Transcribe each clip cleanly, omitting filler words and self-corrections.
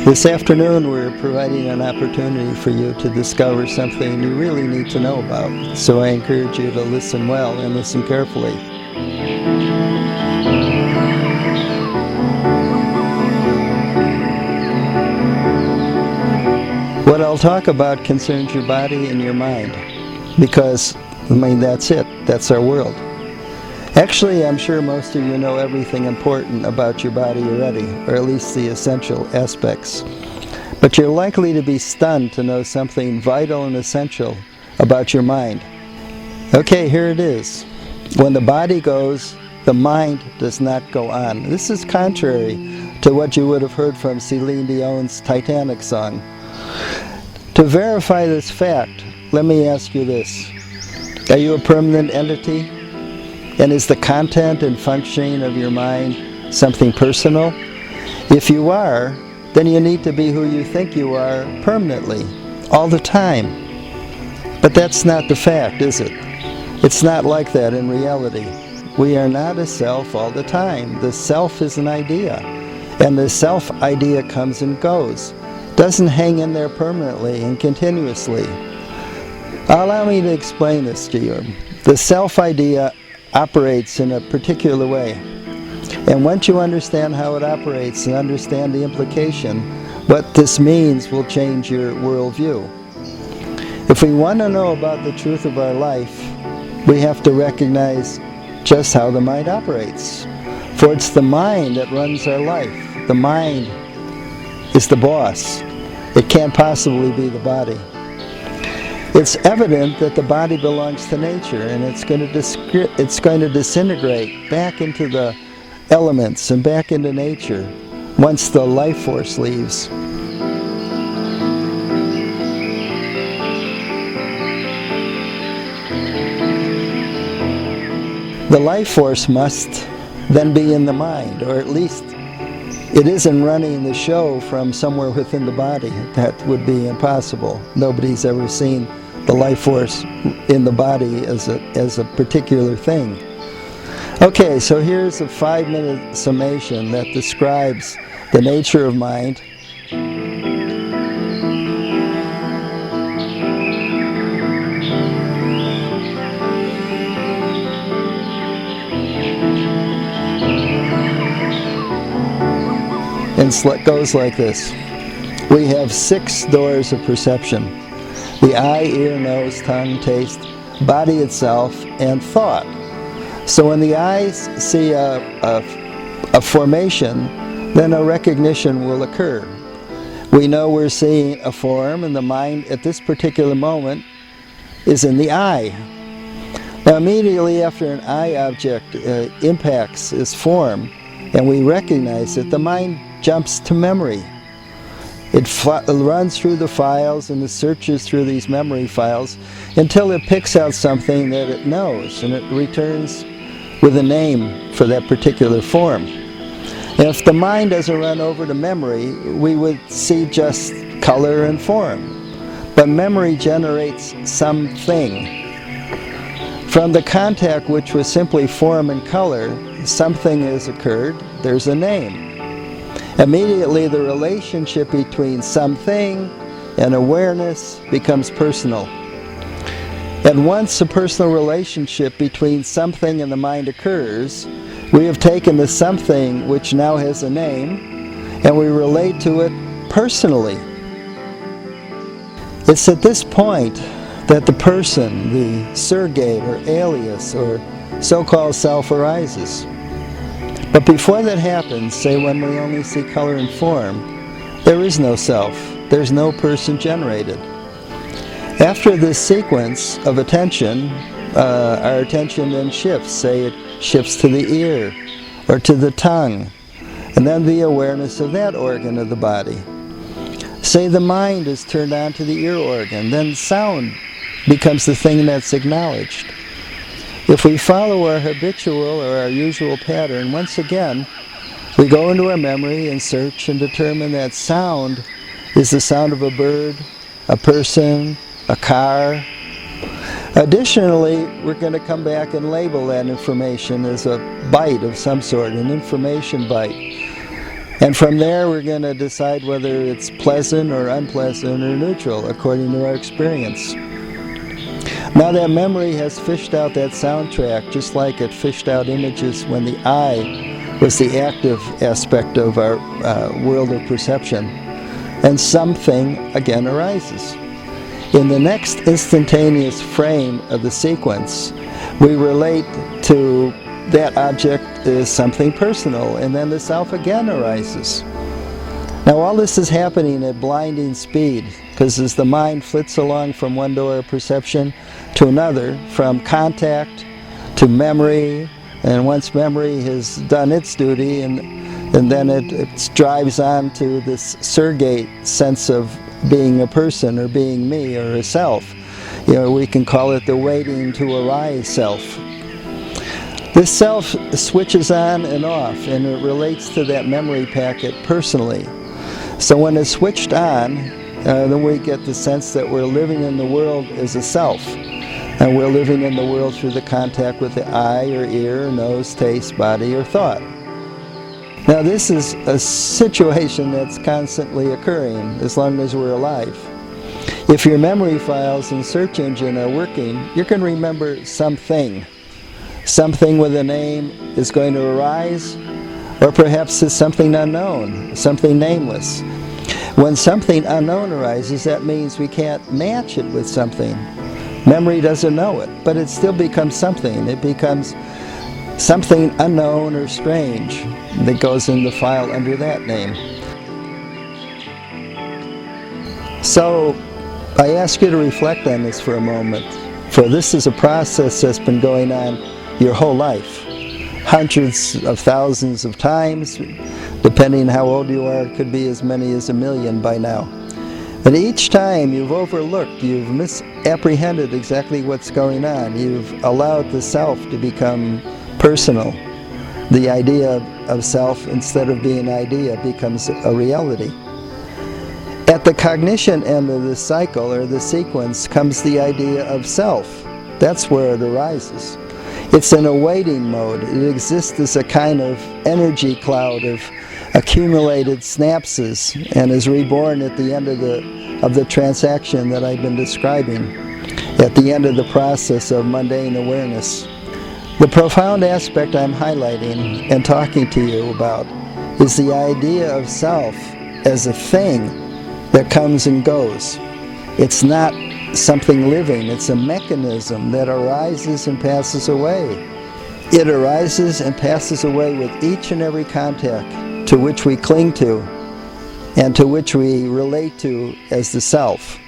This afternoon we're providing an opportunity for you to discover something you really need to know about. So I encourage you to listen well and listen carefully. What I'll talk about concerns your body and your mind because, that's it. That's our world. Actually, I'm sure most of you know everything important about your body already, or at least the essential aspects. But you're likely to be stunned to know something vital and essential about your mind. Okay, here it is. When the body goes, the mind does not go on. This is contrary to what you would have heard from Celine Dion's Titanic song. To verify this fact, let me ask you this. Are you a permanent entity? And is the content and functioning of your mind something personal? If you are, then you need to be who you think you are permanently, all the time. But that's not the fact, is it? It's not like that in reality. We are not a self all the time. The self is an idea, and the self idea comes and goes. Doesn't hang in there permanently and continuously. Allow me to explain this to you. The self idea operates in a particular way. And once you understand how it operates and understand the implication, what this means will change your worldview. If we want to know about the truth of our life, we have to recognize just how the mind operates. For it's the mind that runs our life. The mind is the boss. It can't possibly be the body. It's evident that the body belongs to nature, and it's going to disintegrate back into the elements and back into nature once the life force leaves. The life force must then be in the mind, or at least it isn't running the show from somewhere within the body. That would be impossible. Nobody's ever seen the life force in the body as a particular thing. Okay, so here's a 5-minute summation that describes the nature of mind. And it goes like this. We have 6 doors of perception. The eye, ear, nose, tongue, taste, body itself, and thought. So when the eyes see a formation, then a recognition will occur. We know we're seeing a form, and the mind at this particular moment is in the eye. Now immediately after an eye object impacts its form, and we recognize it, the mind jumps to memory. It runs through the files and it searches through these memory files until it picks out something that it knows, and it returns with a name for that particular form. And if the mind doesn't run over to memory, we would see just color and form. But memory generates something. From the contact, which was simply form and color, something has occurred, there's a name. Immediately the relationship between something and awareness becomes personal. And once a personal relationship between something and the mind occurs, we have taken the something which now has a name and we relate to it personally. It's at this point that the person, the surrogate or alias or so-called self arises. But before that happens, say when we only see color and form, there is no self. There's no person generated. After this sequence of attention, our attention then shifts. Say it shifts to the ear or to the tongue, and then the awareness of that organ of the body. Say the mind is turned on to the ear organ, then sound becomes the thing that's acknowledged. If we follow our habitual or our usual pattern, once again, we go into our memory and search and determine that sound is the sound of a bird, a person, a car. Additionally, we're going to come back and label that information as a byte of some sort, an information byte. And from there, we're going to decide whether it's pleasant or unpleasant or neutral according to our experience. Now that memory has fished out that soundtrack, just like it fished out images when the I was the active aspect of our world of perception. And something again arises. In the next instantaneous frame of the sequence, we relate to that object as something personal, and then the self again arises. Now all this is happening at blinding speed, because as the mind flits along from one door of perception to another, from contact to memory, and once memory has done its duty, and then it drives on to this surrogate sense of being a person or being me or a self. We can call it the waiting to arise self. This self switches on and off, and it relates to that memory packet personally. So when it's switched on, then we get the sense that we're living in the world as a self. And we're living in the world through the contact with the eye or ear, nose, taste, body, or thought. Now this is a situation that's constantly occurring as long as we're alive. If your memory files and search engine are working, you can remember something. Something with a name is going to arise, or perhaps it's something unknown, something nameless. When something unknown arises, that means we can't match it with something. Memory doesn't know it, but it still becomes something. It becomes something unknown or strange that goes in the file under that name. So I ask you to reflect on this for a moment, for this is a process that's been going on your whole life, hundreds of thousands of times. Depending how old you are, it could be as many as 1,000,000 by now. But each time you've overlooked, you've misapprehended exactly what's going on. You've allowed the self to become personal. The idea of self, instead of being an idea, becomes a reality. At the cognition end of the cycle or the sequence comes the idea of self. That's where it arises. It's in a waiting mode. It exists as a kind of energy cloud of accumulated synapses and is reborn at the end of the transaction that I've been describing, at the end of the process of mundane awareness. The profound aspect I'm highlighting and talking to you about is the idea of self as a thing that comes and goes. It's not something living, it's a mechanism that arises and passes away. It arises and passes away with each and every contact to which we cling to and to which we relate to as the self.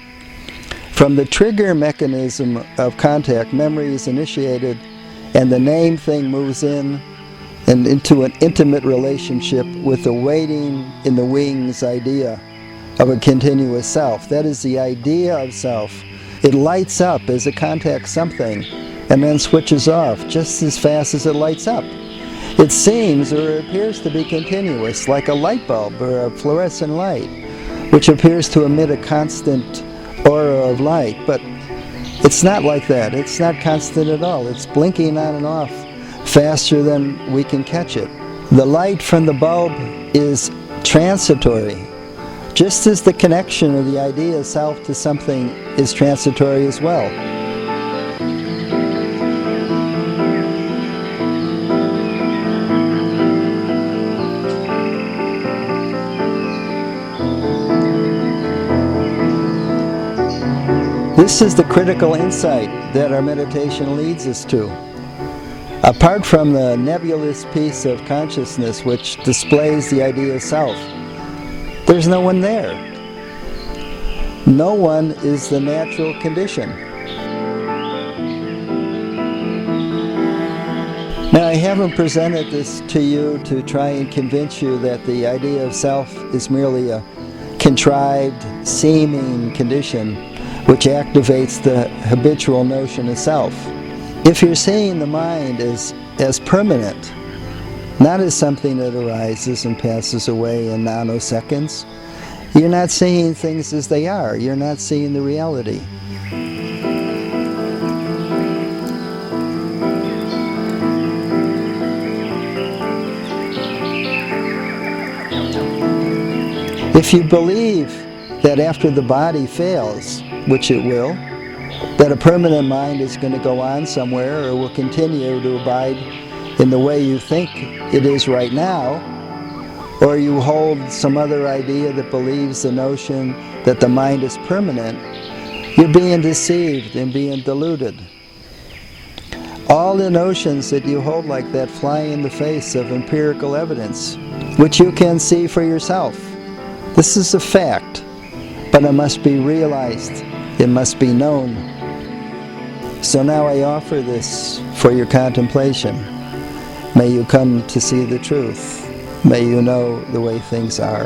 From the trigger mechanism of contact, memory is initiated and the name thing moves in and into an intimate relationship with the waiting in the wings idea of a continuous self. That is the idea of self. It lights up as it contacts something and then switches off just as fast as it lights up. It seems or it appears to be continuous, like a light bulb or a fluorescent light, which appears to emit a constant aura of light, but it's not like that. It's not constant at all. It's blinking on and off faster than we can catch it. The light from the bulb is transitory, just as the connection of the idea of self to something is transitory as well. This is the critical insight that our meditation leads us to. Apart from the nebulous piece of consciousness which displays the idea of self, there's no one there. No one is the natural condition. Now, I haven't presented this to you to try and convince you that the idea of self is merely a contrived, seeming condition which activates the habitual notion of self. If you're seeing the mind as permanent, not as something that arises and passes away in nanoseconds, you're not seeing things as they are. You're not seeing the reality. If you believe that after the body fails, which it will, that a permanent mind is going to go on somewhere or will continue to abide in the way you think it is right now, or you hold some other idea that believes the notion that the mind is permanent, you're being deceived and being deluded. All the notions that you hold like that fly in the face of empirical evidence, which you can see for yourself. This is a fact, but it must be realized, it must be known. So now I offer this for your contemplation. May you come to see the truth. May you know the way things are.